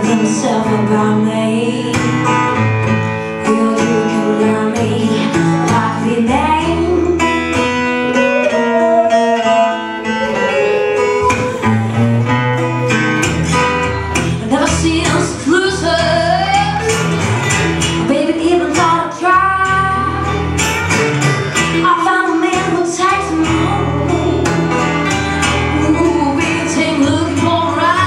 Yourself about me, you can learn me like the name. Never seen us losers, baby, even thought I'd try. I found a man who takes me home. Ooh, beating, looking for a ride.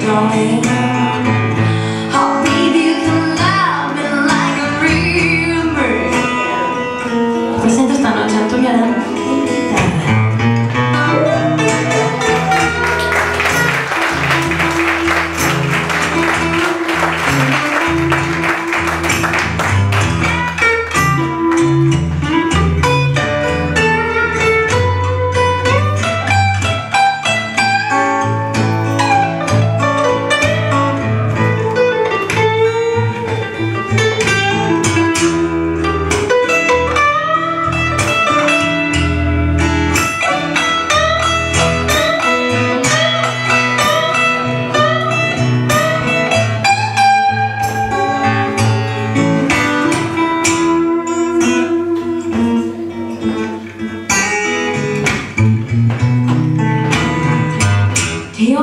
Darling, I believe you can love me like a real man. Presento esta noche Antonio Adán. He